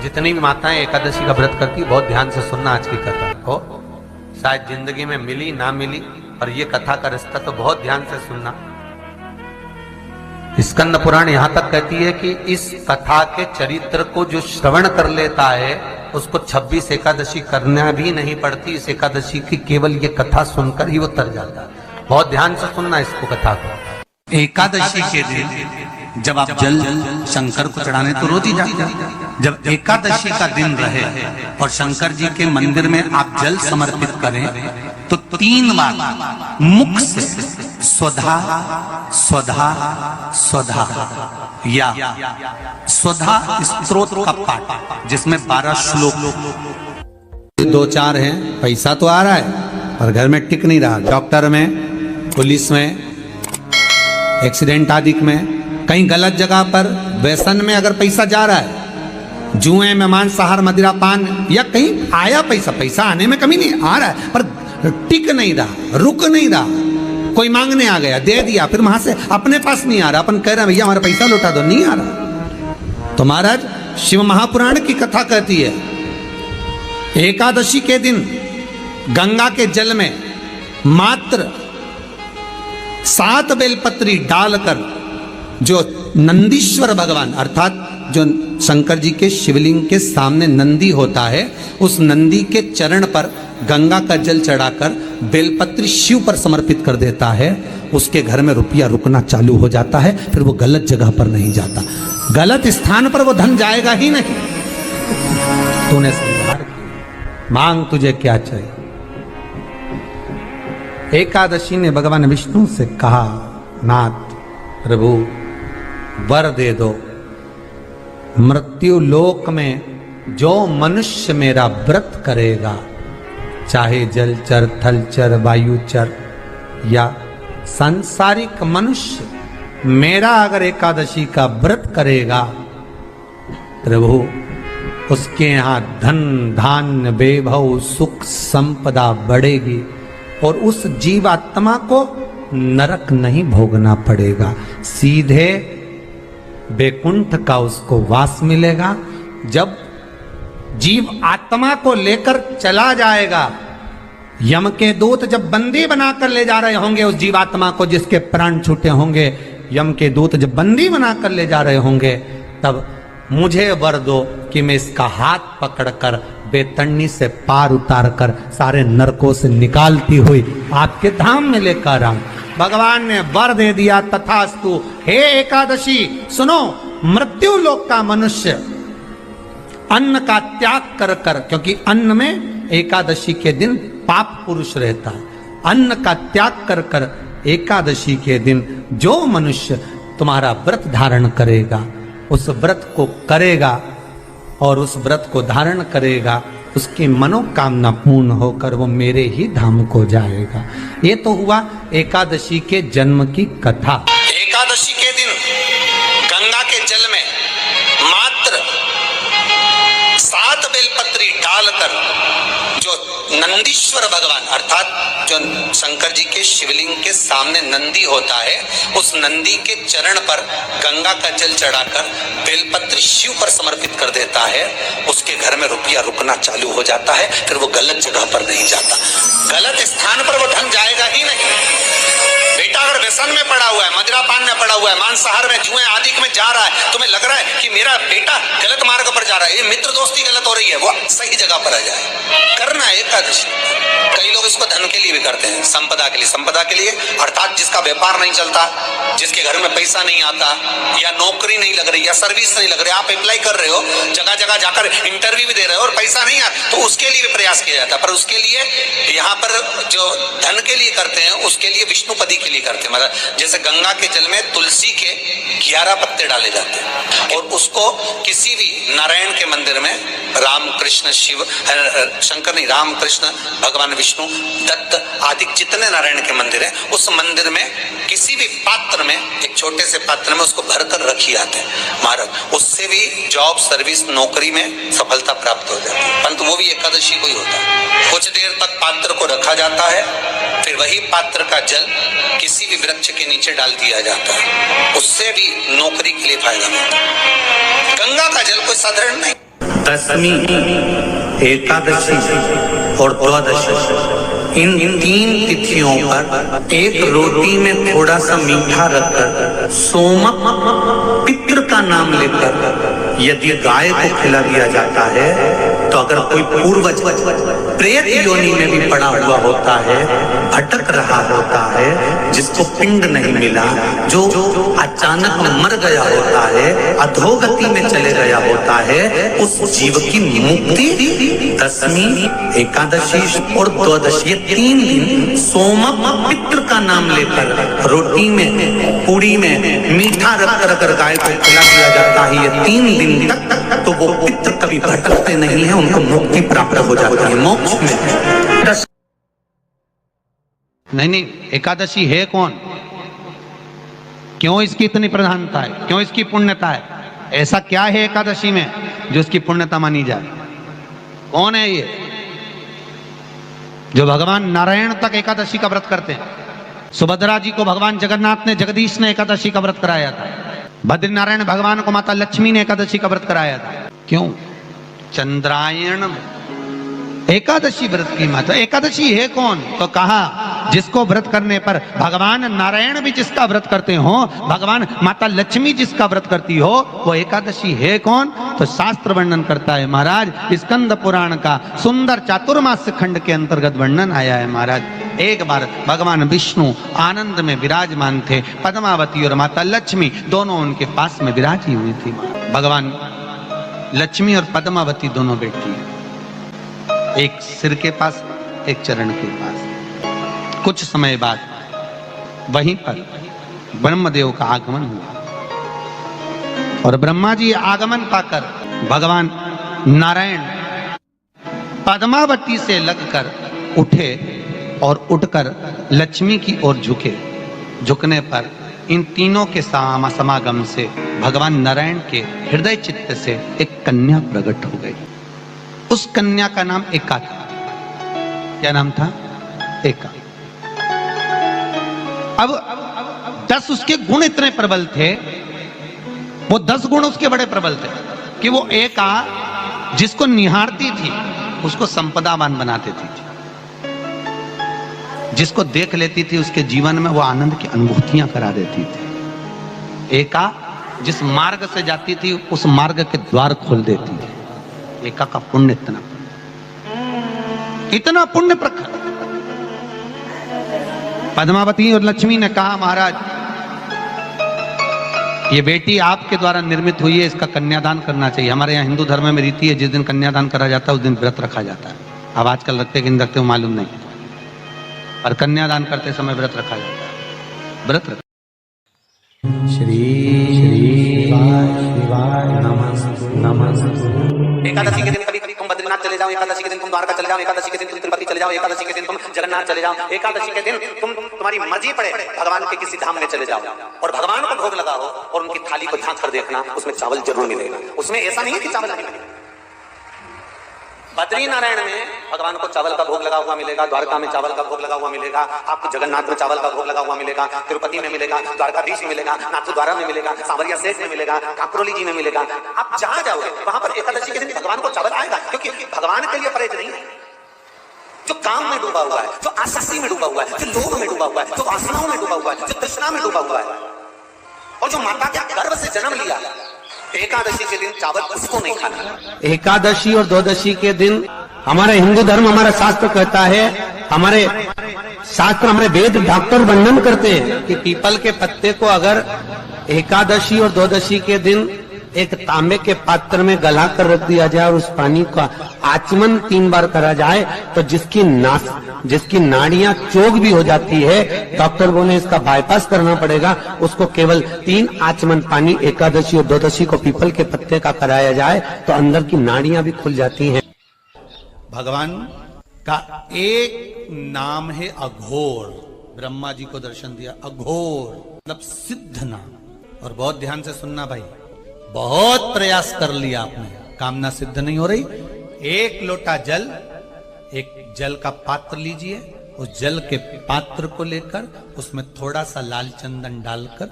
जितनी भी माताएं एकादशी का व्रत करती, बहुत ध्यान से सुनना आज की कथा हो। शायद जिंदगी में मिली ना मिली, पर ये कथा का रिश्ता तो बहुत ध्यान से सुनना। स्कंद पुराण यहां तक कहती है कि इस कथा के चरित्र को जो श्रवण कर लेता है उसको 26 एकादशी करना भी नहीं पड़ती। इस एकादशी की केवल ये कथा सुनकर ही वो तर जाता है। बहुत ध्यान से सुनना इसको, कथा को। एकादशी के दिन जब आप जल शंकर को चढ़ाने तो रोज ही जाते हैं। जब एकादशी का दिन रहे और शंकर जी के मंदिर में आप जल समर्पित करें तो 3 बार मुख से स्वधा स्वधा स्वधा या स्वधा स्तोत्र का पाठ, जिसमें 12 श्लोक। 2-4 हैं, पैसा तो आ रहा है पर घर में टिक नहीं रहा। डॉक्टर में, पुलिस में, एक्सीडेंट आदि में, कहीं गलत जगह पर, व्यसन में अगर पैसा जा रहा है, जुए में, मांसाहार, मदिरा पान, या कहीं आया पैसा आने में कमी नहीं, आ रहा है पर टिक नहीं रहा, रुक नहीं रहा। कोई मांगने आ गया, दे दिया, फिर वहां से अपने पास नहीं आ रहा, अपन कह रहे हैं भैया हमारा पैसा लौटा दो, नहीं आ रहा। तो महाराज शिव महापुराण की कथा कहती है, एकादशी के दिन गंगा के जल में मात्र 7 बेलपत्री डालकर जो नंदीश्वर भगवान अर्थात जो शंकर जी के शिवलिंग के सामने नंदी होता है, उस नंदी के चरण पर गंगा का जल चढ़ाकर बेलपत्री शिव पर समर्पित कर देता है, उसके घर में रुपया रुकना चालू हो जाता है। फिर वो गलत जगह पर नहीं जाता, गलत स्थान पर वो धन जाएगा ही नहीं। तूने स्वीकार किया, मांग तुझे क्या चाहिए। एकादशी ने भगवान विष्णु से कहा, नाथ प्रभु वर दे दो, मृत्यु लोक में जो मनुष्य मेरा व्रत करेगा, चाहे जलचर, थलचर, वायुचर या सांसारिक मनुष्य, मेरा अगर एकादशी का व्रत करेगा, प्रभु उसके यहां धन धान्य वैभव सुख संपदा बढ़ेगी और उस जीवात्मा को नरक नहीं भोगना पड़ेगा, सीधे वैकुंठ का उसको वास मिलेगा। जब जीव आत्मा को लेकर चला जाएगा, यम के दूत जब बंदी बनाकर ले जा रहे होंगे उस जीवात्मा को, जिसके प्राण छूटे होंगे, यम के दूत जब बंदी बनाकर ले जा रहे होंगे, तब मुझे वर दो कि मैं इसका हाथ पकड़कर बेतन्नी से पार उतार कर सारे नरकों से निकालती हुई आपके धाम में लेकर आऊं। भगवान ने वर दे दिया, तथास्तु। हे एकादशी सुनो, मृत्यु लोक का मनुष्य अन्न का त्याग कर कर, क्योंकि अन्न में एकादशी के दिन पाप पुरुष रहता है, अन्न का त्याग कर कर एकादशी के दिन जो मनुष्य तुम्हारा व्रत धारण करेगा, उस व्रत को करेगा और उस व्रत को धारण करेगा, उसकी मनोकामना पूर्ण होकर वो मेरे ही धाम को जाएगा। ये तो हुआ एकादशी के जन्म की कथा। एकादशी के दिन गंगा के जल में मात्र 7 बेलपत्री डालकर जो नंदीश्वर भगवान अर्थात जो शंकर जी के शिवलिंग के सामने नंदी होता है, उस नंदी के चरण पर गंगा का जल चढ़ाकर बेलपत्री शिव पर समर्पित कर देता है, उसके घर में रुपया रुकना चालू हो जाता है। फिर वो गलत जगह पर नहीं जाता, गलत स्थान पर वो धन जाएगा ही नहीं। बेटा अगर व्यसन में पड़ा हुआ है, मदिरा पान में पड़ा हुआ है, मांसाहार में, जुए आदि में जा रहा है, तुम्हें लग रहा है कि मेरा बेटा गलत मार्ग पर जा रहा है, ये मित्र दोस्ती गलत हो रही है, वो सही जगह पर आ जाए। करना है एकादशी। कई लोग इसको धन के लिए भी करते हैं, संपदा के लिए। संपदा के लिए अर्थात जिसका व्यापार नहीं चलता, जिसके घर में पैसा नहीं आता, या नौकरी नहीं लग रही, या सर्विस नहीं लग रही, आप अप्लाई कर रहे हो, जगह जगह जाकर इंटरव्यू भी दे रहे हो और पैसा नहीं आता, तो उसके लिए भी प्रयास किया जाता है। पर उसके लिए यहाँ पर जो धन के लिए करते हैं, उसके लिए विष्णुपदी के लिए करते हैं। मतलब जैसे गंगा के जल में तुलसी के 11 पत्ते डाले जाते हैं और उसको किसी भी नारायण के मंदिर में राम कृष्ण शिव शंकर नहीं, राम कृष्ण भगवान विष्णु दत्त आदि जितने नारायण के मंदिर हैं, उस मंदिर में किसी भी पात्र में, एक छोटे से पात्र में उसको भरकर रखी जाते हैं महाराज। उससे भी जॉब सर्विस नौकरी में सफलता प्राप्त हो जाती है। परंतु वो भी एकादशी को ही होता है। कुछ देर तक पात्र को रखा जाता है, फिर वही पात्र का जल किसी भी वृक्ष के नीचे डाल दिया जाता है, उससे भी नौकरी के लिए फायदा मिलता है। गंगा का जल कोई साधारण नहीं। दशमी, एकादशी और द्वादशी, इन 3 तिथियों पर एक रोटी में थोड़ा सा मीठा रखकर सोमक पितृ का नाम लेकर यदि गाय को खिला दिया जाता है तो अगर कोई पूर्वज प्रेत योनि में भी पड़ा हुआ होता है, भटक रहा होता है, जिसको पिंड नहीं मिला, जो अचानक मर गया होता है, अधोगति में चले गया होता है, उस जीव की मुक्ति दशमी, एकादशी और द्वादशी, ये 3 दिन सोमक पितृ का नाम लेकर रोटी में, पूड़ी में मीठा रखकर अगर गाय को खिला दिया जाता है ये 3 दिन तक, तो वो पितृ कभी भटकते नहीं है, उनको मुक्ति प्राप्त हो जाती है मोक्ष में। नहीं, एकादशी है कौन? क्यों इसकी इतनी प्रधानता है? क्यों इसकी पुण्यता है? ऐसा क्या है एकादशी में जो इसकी पुण्यता मानी जाए? कौन है ये जो भगवान नारायण तक एकादशी का व्रत करते हैं? सुभद्रा जी को भगवान जगन्नाथ ने, जगदीश ने एकादशी का व्रत कराया था। बद्रीनारायण भगवान को माता लक्ष्मी ने एकादशी का व्रत कराया था। क्यों? चंद्रायण में एकादशी व्रत की माता। एकादशी है कौन? तो कहा जिसको व्रत करने पर भगवान नारायण भी जिसका व्रत करते हो, भगवान माता लक्ष्मी जिसका व्रत करती हो, वो एकादशी है कौन? तो शास्त्र वर्णन करता है महाराज, स्कंद पुराण का सुंदर चातुर्मास खंड के अंतर्गत वर्णन आया है महाराज। एक बार भगवान विष्णु आनंद में विराजमान थे, पद्मावती और माता लक्ष्मी दोनों उनके पास में विराजी हुई थी। भगवान लक्ष्मी और पद्मावती दोनों बैठी हैं, एक सिर के पास, एक चरण के पास। कुछ समय बाद वहीं पर ब्रह्मदेव का आगमन हुआ और ब्रह्मा जी आगमन पाकर भगवान नारायण पद्मावती से लगकर उठे और उठकर लक्ष्मी की ओर झुके। झुकने पर इन तीनों के समागम से भगवान नारायण के हृदय चित्त से एक कन्या प्रकट हो गई। उस कन्या का नाम एका था। क्या नाम था? एका। अब 10 उसके गुण इतने प्रबल थे, वो 10 गुण उसके बड़े प्रबल थे कि वो एका जिसको निहारती थी उसको संपदावान बना देती थी, जिसको देख लेती थी उसके जीवन में वो आनंद की अनुभूतियां करा देती थी। एका जिस मार्ग से जाती थी उस मार्ग के द्वार खोल देती थी। एका का पुण्य इतना पुण्य प्रखर। पद्मावती और लक्ष्मी ने कहा महाराज ये बेटी आपके द्वारा निर्मित हुई है, इसका कन्यादान करना चाहिए। हमारे यहाँ हिंदू धर्म में रीति है, जिस दिन कन्यादान करा जाता है उस दिन व्रत रखा जाता है। अब आजकल रखते कि नहीं रखते हो मालूम नहीं, और कन्यादान करते समय व्रत रखा जाता है। व्रत रख श्री शिवाय नमः। एकादशी के दिन कभी कभी तुम बद्रीनाथ चले जाओ, एकादशी के दिन तुम द्वारका चले जाओ, एकादशी के दिन तुम तिरुपति चले जाओ, एकादशी के दिन तुम जगन्नाथ चले जाओ, एकादशी के दिन तुम्हारी मर्जी पड़े भगवान के किसी धाम में चले जाओ और भगवान को भोग लगाओ और उनकी थाली को झांक कर देखना, उसमें चावल जरूर मिलेगा। उसमें ऐसा नहीं है कि चावल नहीं मिलेगा। बद्री नारायण में भगवान को चावल का भोग लगा हुआ मिलेगा, द्वारका में चावल का भोग लगा हुआ मिलेगा, आपको जगन्नाथ में चावल का भोग लगा हुआ मिलेगा, तिरुपति में मिलेगा, द्वारकाधीश में मिलेगा, नाथद्वारा में मिलेगा, सांवरिया सेठ में मिलेगा, काकरोली जी में मिलेगा। आप जहां जाओगे वहां पर एकादशी के दिन भगवान को चावल आएगा, क्योंकि भगवान के लिए परहेज नहीं है। जो काम में डूबा हुआ है, जो आसक्ति में डूबा हुआ है, जो लोभ में डूबा हुआ है, जो वासनाओं में डूबा हुआ है, जो तृष्णा में डूबा हुआ है, और जो माता के गर्भ से जन्म लिया, एकादशी के दिन चावल उसको नहीं खाना। एकादशी और द्वादशी के दिन हमारा हिंदू धर्म, हमारा शास्त्र कहता है, हमारे शास्त्र, हमारे वेद डॉक्टर वर्णन करते हैं कि पीपल के पत्ते को अगर एकादशी और द्वादशी के दिन एक तांबे के पात्र में गला कर रख दिया जाए और उस पानी का आचमन 3 बार करा जाए तो जिसकी नाड़ियां चोक भी हो जाती है, डॉक्टर बोले इसका बाईपास करना पड़ेगा, उसको केवल 3 आचमन पानी एकादशी और द्वादशी को पीपल के पत्ते का कराया जाए तो अंदर की नाड़ियां भी खुल जाती हैं। भगवान का एक नाम है अघोर। ब्रह्मा जी को दर्शन दिया, अघोर मतलब सिद्ध नाम। और बहुत ध्यान से सुनना भाई, बहुत प्रयास कर लिया आपने, कामना सिद्ध नहीं हो रही। 1 लोटा जल, एक जल का पात्र लीजिए, उस जल के पात्र को लेकर उसमें थोड़ा सा लाल चंदन डालकर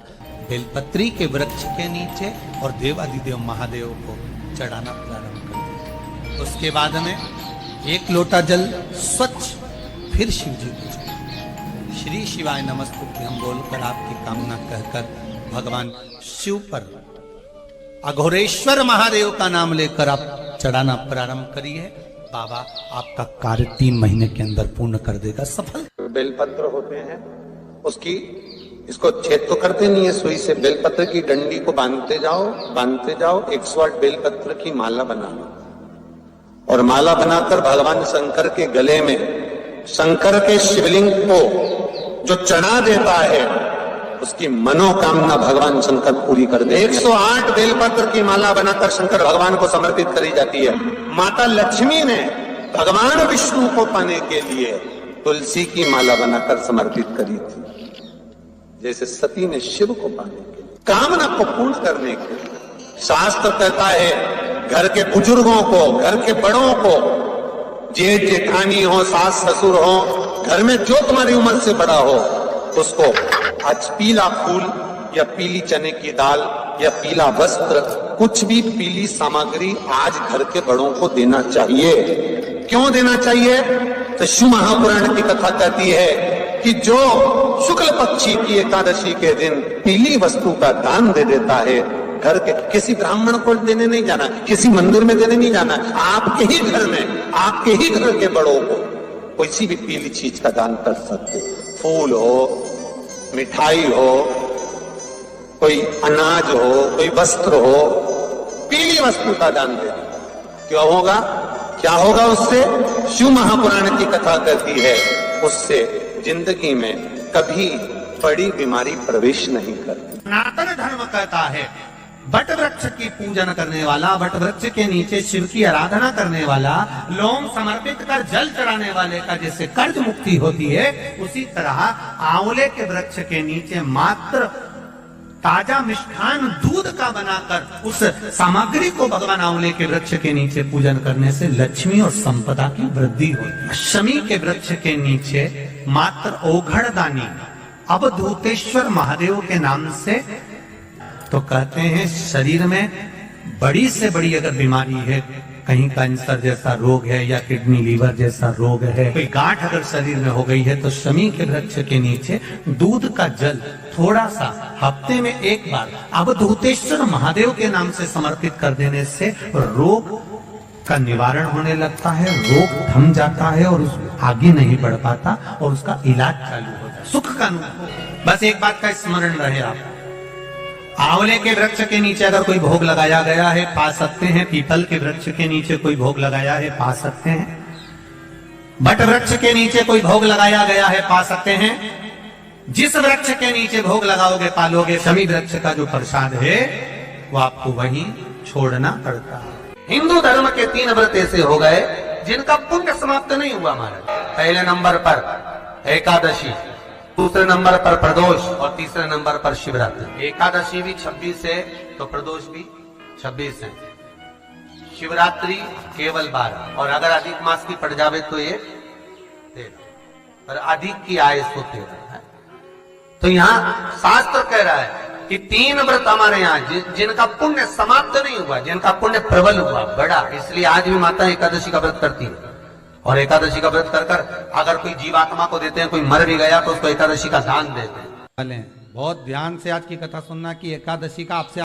बेलपत्री के वृक्ष के नीचे और देवाधिदेव महादेव को चढ़ाना प्रारंभ कर दिया। उसके बाद में एक लोटा जल स्वच्छ फिर शिव जी को चढ़ाएं। श्री शिवाय नमस्तुभ्यं हम बोलकर आपकी कामना कहकर भगवान शिव पर अघोरेश्वर महादेव का नाम लेकर आप चढ़ाना प्रारंभ करिए। बाबा आपका कार्य 3 महीने के अंदर पूर्ण कर देगा, सफल। बेलपत्र होते हैं, उसकी इसको छेद तो करते नहीं है सुई से, बेलपत्र की डंडी को बांधते जाओ 108 बेलपत्र की माला बनाओ और माला बनाकर भगवान शंकर के गले में शंकर के शिवलिंग को जो चढ़ा देता है उसकी मनोकामना भगवान शंकर पूरी कर दे। 108 बेलपत्र की माला बनाकर शंकर भगवान को समर्पित करी जाती है। माता लक्ष्मी ने भगवान विष्णु को पाने के लिए तुलसी की माला बनाकर समर्पित करी थी, जैसे सती ने शिव को पाने के लिए, कामना को पूर्ण करने के लिए। शास्त्र कहता है घर के बुजुर्गों को, घर के बड़ों को, जेठ जेठानी हो, सास ससुर हो, घर में जो तुम्हारी उम्र से बड़ा हो, उसको आज पीला फूल या पीली चने की दाल या पीला वस्त्र, कुछ भी पीली सामग्री आज घर के बड़ों को देना चाहिए। क्यों देना चाहिए? तो शिव महापुराण की कथा कहती है कि जो शुक्ल पक्षी की एकादशी के दिन पीली वस्तु का दान दे देता है, घर के किसी ब्राह्मण को देने नहीं जाना, किसी मंदिर में देने नहीं जाना, आपके ही घर में, आपके ही घर के बड़ों को किसी भी पीली चीज का दान कर सकते। फूल हो, मिठाई हो, कोई अनाज हो, कोई वस्त्र हो, पीली वस्तु का दान दे। क्यों होगा? क्या होगा उससे? शिव महापुराण की कथा कहती है उससे जिंदगी में कभी बड़ी बीमारी प्रवेश नहीं करती। सनातन धर्म कहता है बट वृक्ष की पूजन करने वाला, बट वृक्ष के नीचे शिव की आराधना करने वाला, लोम समर्पित कर जल चढ़ाने वाले का जैसे कर्ज मुक्ति होती है, उसी तरह आंवले के वृक्ष के नीचे मात्र ताजा मिष्ठान दूध का बनाकर उस सामग्री को भगवान आंवले के वृक्ष के नीचे पूजन करने से लक्ष्मी और संपदा की वृद्धि होती है। शमी के वृक्ष के नीचे मात्र ओघड़दानी अवधूतेश्वर महादेव के नाम से, तो कहते हैं शरीर में बड़ी से बड़ी अगर बीमारी है, कहीं कैंसर जैसा रोग है या किडनी लीवर जैसा रोग है, कोई गांठ अगर शरीर में हो गई है, तो शमी के वृक्ष के नीचे दूध का जल थोड़ा सा हफ्ते में एक बार अवधूतेश्वर महादेव के नाम से समर्पित कर देने से रोग का निवारण होने लगता है, रोग थम जाता है और उस आगे नहीं बढ़ पाता और उसका इलाज चालू होता है, सुख का अनुभव। बस एक बात का स्मरण रहे आप, आंवले के वृक्ष के नीचे अगर कोई भोग लगाया गया है पा सकते हैं, पीपल के वृक्ष के नीचे कोई भोग लगाया है पा सकते हैं, बट वृक्ष के नीचे कोई भोग लगाया गया है पा सकते हैं। जिस वृक्ष के नीचे भोग लगाओगे पालोगे, शमी वृक्ष का जो प्रसाद है वो आपको वहीं छोड़ना पड़ता है। हिंदू धर्म के 3 व्रत ऐसे हो गए जिनका पुण्य समाप्त नहीं हुआ महाराज। पहले नंबर पर एकादशी, दूसरे नंबर पर प्रदोष और तीसरे नंबर पर शिवरात्रि। एकादशी भी 26 है तो प्रदोष भी 26 है, शिवरात्रि केवल 12, और अगर अधिक मास की पड़ जावे तो ये 13, पर अधिक की आय सो 13 है। तो यहाँ शास्त्र कह रहा है कि 3 व्रत हमारे यहाँ जिनका पुण्य समाप्त नहीं हुआ, जिनका पुण्य प्रबल हुआ, बड़ा, इसलिए आज भी माता एकादशी का व्रत करती है। और एकादशी का व्रत कर कर अगर कोई जीवात्मा को देते हैं, कोई मर भी गया तो उसको एकादशी का दान देते हैं। बहुत ध्यान से आज की कथा सुनना कि एकादशी का आपसे